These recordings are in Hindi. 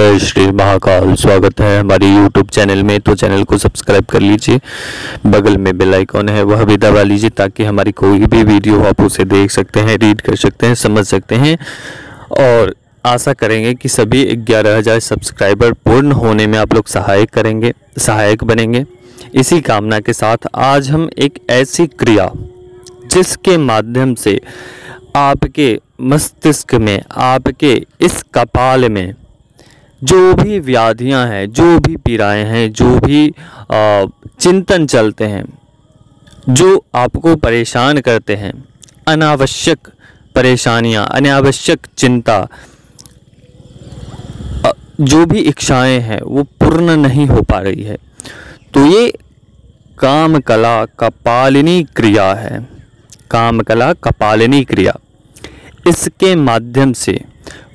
जय श्री महाकाल। स्वागत है हमारे YouTube चैनल में। तो चैनल को सब्सक्राइब कर लीजिए, बगल में बेल आइकॉन है वह भी दबा लीजिए ताकि हमारी कोई भी वीडियो आप उसे देख सकते हैं, रीड कर सकते हैं, समझ सकते हैं। और आशा करेंगे कि सभी 11,000 सब्सक्राइबर पूर्ण होने में आप लोग सहायक बनेंगे। इसी कामना के साथ आज हम एक ऐसी क्रिया जिसके माध्यम से आपके मस्तिष्क में, आपके इस कपाल में जो भी व्याधियां हैं, जो भी पीड़ाएं हैं, जो भी चिंतन चलते हैं, जो आपको परेशान करते हैं, अनावश्यक परेशानियां, अनावश्यक चिंता, जो भी इच्छाएं हैं वो पूर्ण नहीं हो पा रही है, तो ये काम कला कपालिनी क्रिया है। काम कला कपालिनी क्रिया, इसके माध्यम से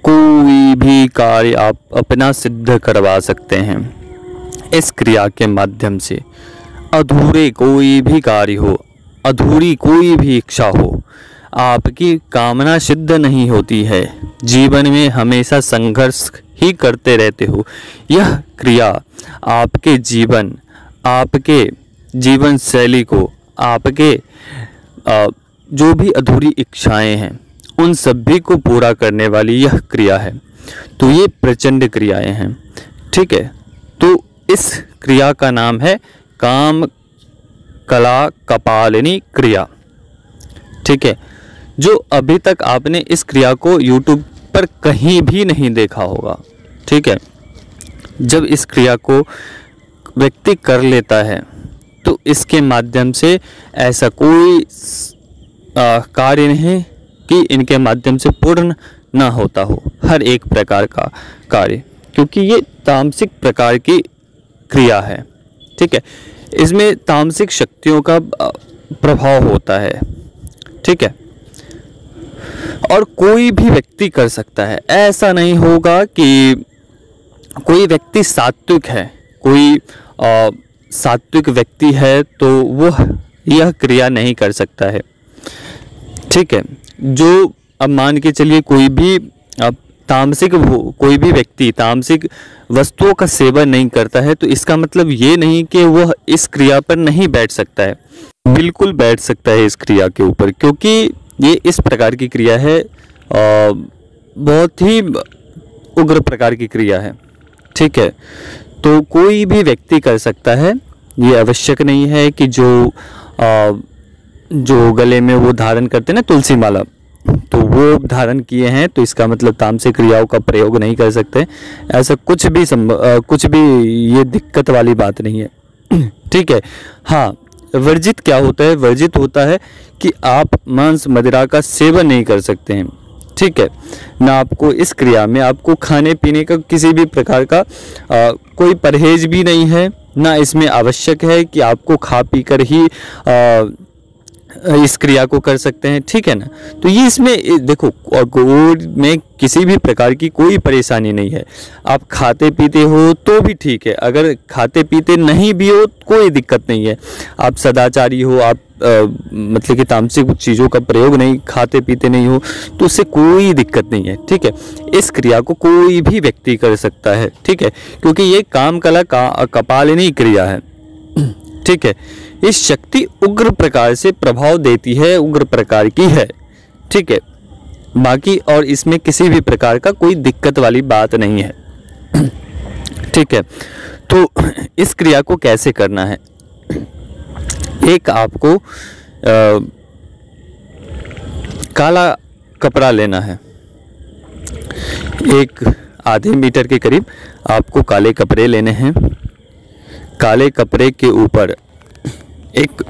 कोई भी कार्य आप अपना सिद्ध करवा सकते हैं। इस क्रिया के माध्यम से अधूरे कोई भी कार्य हो, अधूरी कोई भी इच्छा हो, आपकी कामना सिद्ध नहीं होती है। जीवन में हमेशा संघर्ष ही करते रहते हो। यह क्रिया आपके जीवन शैली को, आपके जो भी अधूरी इच्छाएं हैं उन सभी को पूरा करने वाली यह क्रिया है। तो ये प्रचंड क्रियाएं हैं, ठीक है। तो इस क्रिया का नाम है काम कला कपालिनी क्रिया, ठीक है। जो अभी तक आपने इस क्रिया को YouTube पर कहीं भी नहीं देखा होगा, ठीक है। जब इस क्रिया को व्यक्ति कर लेता है तो इसके माध्यम से ऐसा कोई कार्य नहीं कि इनके माध्यम से पूर्ण ना होता हो, हर एक प्रकार का कार्य, क्योंकि ये तामसिक प्रकार की क्रिया है, ठीक है। इसमें तामसिक शक्तियों का प्रभाव होता है, ठीक है। और कोई भी व्यक्ति कर सकता है। ऐसा नहीं होगा कि कोई व्यक्ति सात्विक है, कोई सात्विक व्यक्ति है तो वह यह क्रिया नहीं कर सकता है, ठीक है। जो अब मान के चलिए कोई भी कोई भी व्यक्ति तामसिक वस्तुओं का सेवन नहीं करता है तो इसका मतलब ये नहीं कि वह इस क्रिया पर नहीं बैठ सकता है। बिल्कुल बैठ सकता है इस क्रिया के ऊपर, क्योंकि ये इस प्रकार की क्रिया है, बहुत ही उग्र प्रकार की क्रिया है, ठीक है। तो कोई भी व्यक्ति कर सकता है। ये आवश्यक नहीं है कि जो गले में वो धारण करते हैं ना तुलसी माला, तो वो धारण किए हैं तो इसका मतलब तामसिक क्रियाओं का प्रयोग नहीं कर सकते। ऐसा कुछ भी ये दिक्कत वाली बात नहीं है, ठीक है। हाँ, वर्जित क्या होता है? वर्जित होता है कि आप मांस मदिरा का सेवन नहीं कर सकते हैं, ठीक है। ना आपको इस क्रिया में आपको खाने पीने का किसी भी प्रकार का कोई परहेज भी नहीं है, ना इसमें आवश्यक है कि आपको खा पी कर ही इस क्रिया को कर सकते हैं, ठीक है ना। तो ये इसमें देखो, कोविड में किसी भी प्रकार की कोई परेशानी नहीं है। आप खाते पीते हो तो भी ठीक है, अगर खाते पीते नहीं भी हो कोई दिक्कत नहीं है। आप सदाचारी हो, आप मतलब कि तामसिक चीज़ों का प्रयोग नहीं, खाते पीते नहीं हो, तो उससे कोई दिक्कत नहीं है, ठीक है। इस क्रिया को कोई भी व्यक्ति कर सकता है, ठीक है, क्योंकि ये काम कला कपालिनी क्रिया है, ठीक है। इस शक्ति उग्र प्रकार से प्रभाव देती है, उग्र प्रकार की है, ठीक है। बाकी और इसमें किसी भी प्रकार का कोई दिक्कत वाली बात नहीं है, ठीक है। तो इस क्रिया को कैसे करना है? एक आपको काला कपड़ा लेना है, एक आधे मीटर के करीब आपको काले कपड़े लेने हैं। काले कपड़े के ऊपर एक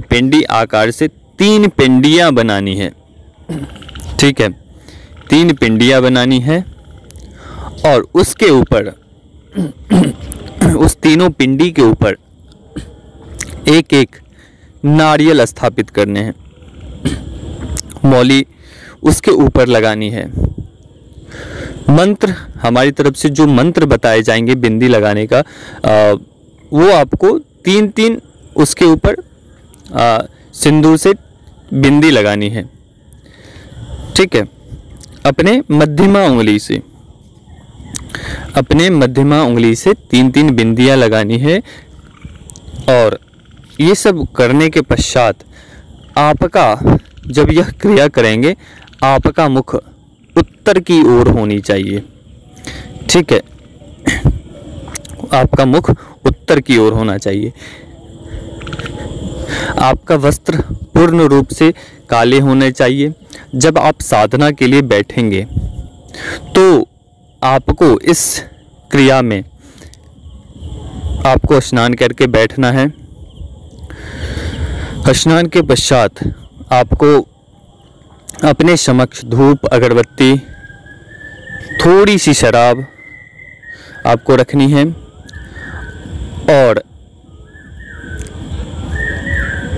पेंडी आकार से 3 पेंडियां बनानी है, ठीक है। 3 पेंडियां बनानी है और उसके ऊपर उस तीनों पिंडी के ऊपर एक एक नारियल स्थापित करने हैं। मौली उसके ऊपर लगानी है। मंत्र, हमारी तरफ से जो मंत्र बताए जाएंगे बिंदी लगाने का, वो आपको 3-3 उसके ऊपर सिंदूर से बिंदी लगानी है, ठीक है, अपने मध्यमा उंगली से, अपने मध्यमा उंगली से 3-3 बिंदियां लगानी है और ये सब करने के पश्चात आपका जब यह क्रिया करेंगे आपका मुख उत्तर की ओर होनी चाहिए। ठीक है, आपका मुख उत्तर की ओर होना चाहिए। आपका वस्त्र पूर्ण रूप से काले होने चाहिए। जब आप साधना के लिए बैठेंगे तो आपको इस क्रिया में आपको स्नान करके बैठना है। स्नान के पश्चात आपको अपने समक्ष धूप, अगरबत्ती, थोड़ी सी शराब आपको रखनी है और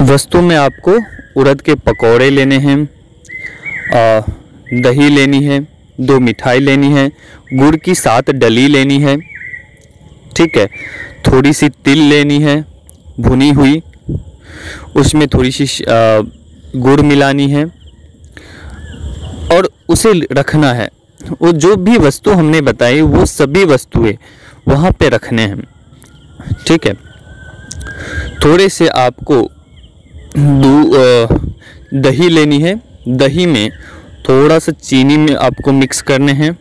वस्तु में आपको उड़द के पकौड़े लेने हैं, दही लेनी है, 2 मिठाई लेनी है, गुड़ की 7 डली लेनी है। ठीक है, थोड़ी सी तिल लेनी है भुनी हुई, उसमें थोड़ी सी गुड़ मिलानी है और उसे रखना है। वो जो भी वस्तु हमने बताई वो सभी वस्तुएं वहाँ पे रखने हैं। ठीक है, थोड़े से आपको दही लेनी है, दही में थोड़ा सा चीनी में आपको मिक्स करने हैं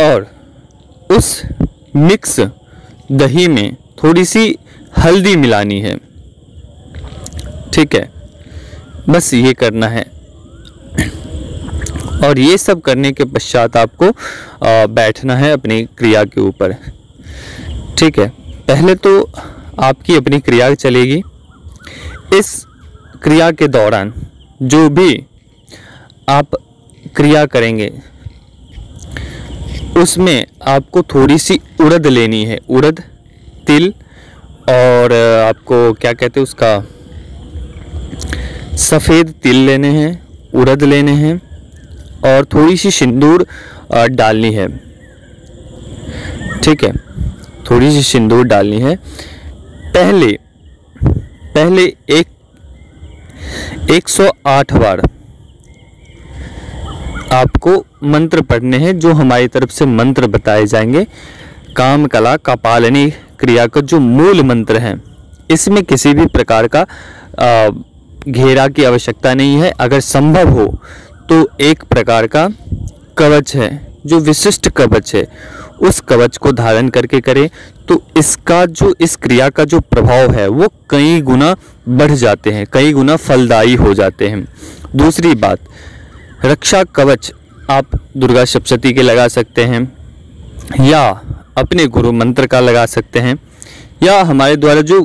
और उस मिक्स दही में थोड़ी सी हल्दी मिलानी है। ठीक है, बस ये करना है और ये सब करने के पश्चात आपको बैठना है अपनी क्रिया के ऊपर। ठीक है, पहले तो आपकी अपनी क्रिया चलेगी। इस क्रिया के दौरान जो भी आप क्रिया करेंगे उसमें आपको थोड़ी सी उड़द लेनी है, उड़द, तिल और आपको क्या कहते हैं उसका सफ़ेद तिल लेने हैं, उड़द लेने हैं और थोड़ी सी सिंदूर डालनी है। ठीक है, थोड़ी सी सिंदूर डालनी है। पहले 108 बार आपको मंत्र पढ़ने हैं जो हमारी तरफ से मंत्र बताए जाएंगे। काम कला कपालिनी क्रिया का जो मूल मंत्र है, इसमें किसी भी प्रकार का घेरा की आवश्यकता नहीं है। अगर संभव हो तो एक प्रकार का कवच है जो विशिष्ट कवच है, उस कवच को धारण करके करें तो इसका जो इस क्रिया का जो प्रभाव है वो कई गुना बढ़ जाते हैं, कई गुना फलदायी हो जाते हैं। दूसरी बात, रक्षा कवच आप दुर्गा सप्तशती के लगा सकते हैं या अपने गुरु मंत्र का लगा सकते हैं या हमारे द्वारा जो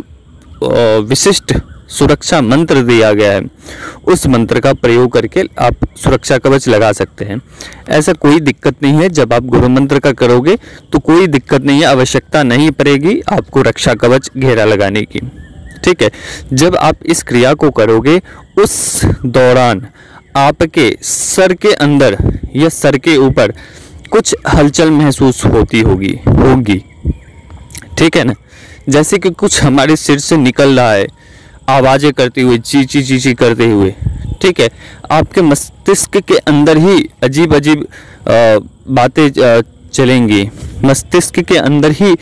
विशिष्ट सुरक्षा मंत्र दिया गया है उस मंत्र का प्रयोग करके आप सुरक्षा कवच लगा सकते हैं। ऐसा कोई दिक्कत नहीं है। जब आप गुरु मंत्र का करोगे तो कोई दिक्कत नहीं है, आवश्यकता नहीं पड़ेगी आपको रक्षा कवच घेरा लगाने की। ठीक है, जब आप इस क्रिया को करोगे उस दौरान आपके सर के अंदर या सर के ऊपर कुछ हलचल महसूस होगी। ठीक है ना, जैसे कि कुछ हमारे सिर से निकल रहा है आवाज़ें करते हुए, ची करते हुए। ठीक है, आपके मस्तिष्क के अंदर ही अजीब बातें चलेंगी, मस्तिष्क के अंदर ही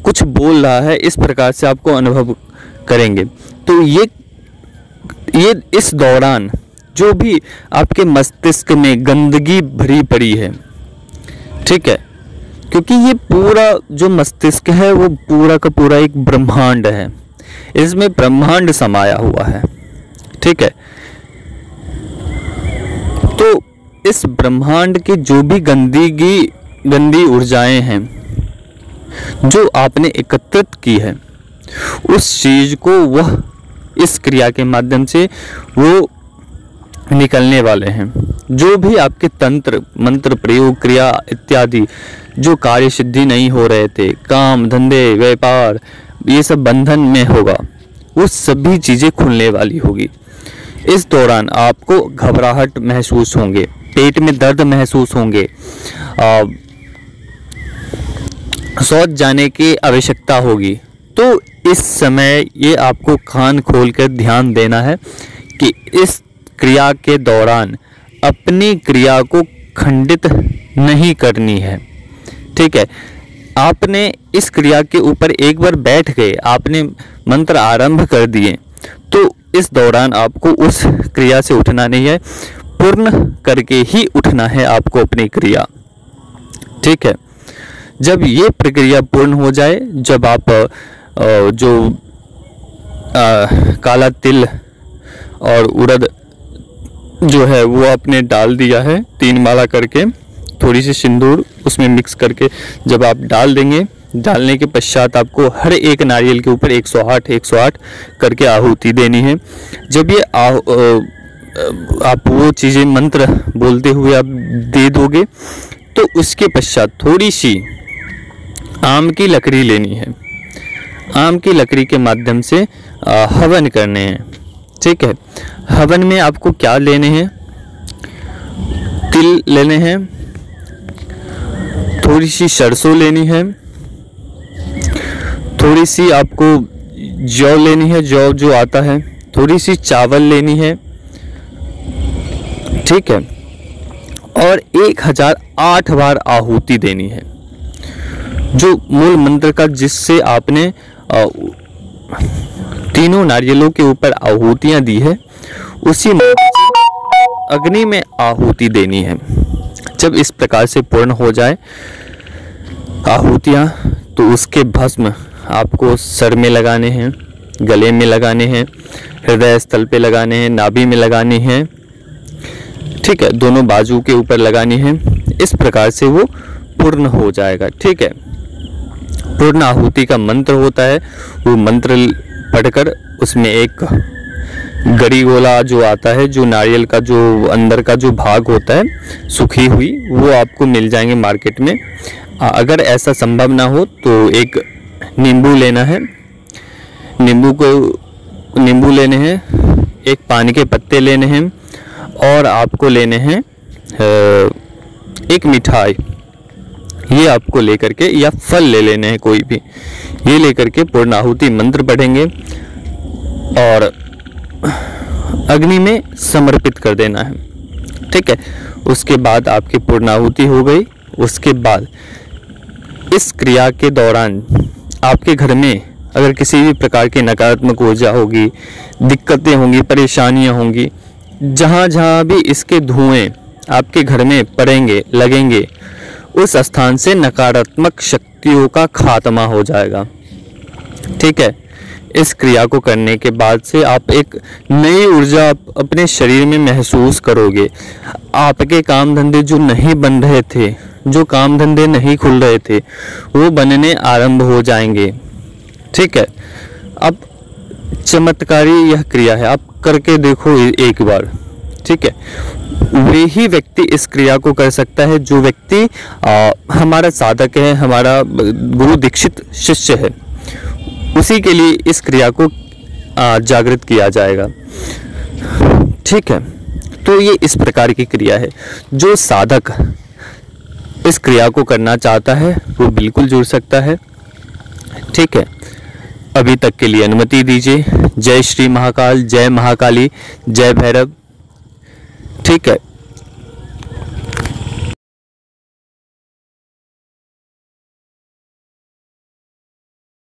कुछ बोल रहा है, इस प्रकार से आपको अनुभव करेंगे। तो ये इस दौरान जो भी आपके मस्तिष्क में गंदगी भरी पड़ी है, ठीक है, क्योंकि ये पूरा जो मस्तिष्क है वो पूरा का पूरा एक ब्रह्मांड है, इसमें ब्रह्मांड समाया हुआ है। ठीक है, तो इस ब्रह्मांड की जो भी गंदी ऊर्जाएं हैं जो आपने एकत्रित की है, उस चीज को वह इस क्रिया के माध्यम से वो निकलने वाले हैं। जो भी आपके तंत्र मंत्र प्रयोग क्रिया इत्यादि जो कार्य सिद्धि नहीं हो रहे थे, काम धंधे व्यापार ये सब बंधन में होगा, वो सभी चीजें खुलने वाली होगी। इस दौरान आपको घबराहट महसूस होंगे, पेट में दर्द महसूस होंगे, शौच जाने की आवश्यकता होगी। तो इस समय ये आपको कान खोलकर ध्यान देना है कि इस क्रिया के दौरान अपनी क्रिया को खंडित नहीं करनी है। ठीक है, आपने इस क्रिया के ऊपर एक बार बैठ गए, आपने मंत्र आरंभ कर दिए, तो इस दौरान आपको उस क्रिया से उठना नहीं है, पूर्ण करके ही उठना है आपको अपनी क्रिया। ठीक है, जब ये प्रक्रिया पूर्ण हो जाए, जब आप जो काला तिल और उड़द जो है वो आपने डाल दिया है 3 माला करके, थोड़ी सी सिंदूर उसमें मिक्स करके जब आप डाल देंगे, डालने के पश्चात आपको हर एक नारियल के ऊपर 108 करके आहुति देनी है। जब ये आप वो चीज़ें मंत्र बोलते हुए आप दे दोगे, तो उसके पश्चात थोड़ी सी आम की लकड़ी लेनी है, आम की लकड़ी के माध्यम से हवन करने हैं। ठीक है, हवन में आपको क्या लेने हैं, तिल लेने हैं, थोड़ी सी सरसों लेनी है, थोड़ी सी आपको जौ लेनी है, जौ जो आता है, थोड़ी सी चावल लेनी है। ठीक है, और 1008 बार आहुति देनी है, जो मूल मंत्र का, जिससे आपने तीनों नारियलों के ऊपर आहुतियां दी है, उसी मंत्र से अग्नि में आहुति देनी है। जब इस प्रकार से पूर्ण हो जाए आहुतियां, तो उसके भस्म आपको सर में लगाने हैं, गले में लगाने हैं, हृदय स्थल पे लगाने हैं, नाभि में लगाने हैं। ठीक है, दोनों बाजू के ऊपर लगानी है। इस प्रकार से वो पूर्ण हो जाएगा। ठीक है, पूर्ण आहुति का मंत्र होता है, वो मंत्र पढ़कर उसमें एक गरी गोला जो आता है, जो नारियल का जो अंदर का जो भाग होता है सूखी हुई, वो आपको मिल जाएंगे मार्केट में। अगर ऐसा संभव ना हो तो एक नींबू लेना है, नींबू लेने हैं, एक पान के पत्ते लेने हैं, और आपको लेने हैं एक मिठाई, ये आपको लेकर के, या फल ले लेने हैं कोई भी, ये लेकर के पूर्णाहुति मंत्र पढ़ेंगे और अग्नि में समर्पित कर देना है। ठीक है, उसके बाद आपकी पूर्णाहुति हो गई। उसके बाद इस क्रिया के दौरान आपके घर में अगर किसी भी प्रकार की नकारात्मक ऊर्जा होगी, दिक्कतें होंगी, परेशानियां होंगी, जहाँ जहाँ भी इसके धुएं आपके घर में पड़ेंगे, लगेंगे, उस स्थान से नकारात्मक शक्तियों का खात्मा हो जाएगा। ठीक है, इस क्रिया को करने के बाद से आप एक नई ऊर्जा अपने शरीर में महसूस करोगे। आपके काम धंधे जो नहीं बन रहे थे, जो काम धंधे नहीं खुल रहे थे, वो बनने आरंभ हो जाएंगे। ठीक है, अब चमत्कारी यह क्रिया है, आप करके देखो एक बार। ठीक है, वे ही व्यक्ति इस क्रिया को कर सकता है जो व्यक्ति हमारा साधक है, हमारा गुरु दीक्षित शिष्य है, उसी के लिए इस क्रिया को जागृत किया जाएगा। ठीक है, तो ये इस प्रकार की क्रिया है। जो साधक इस क्रिया को करना चाहता है वो बिल्कुल जुड़ सकता है। ठीक है, अभी तक के लिए अनुमति दीजिए। जय श्री महाकाल, जय महाकाली, जय भैरव। ठीक है।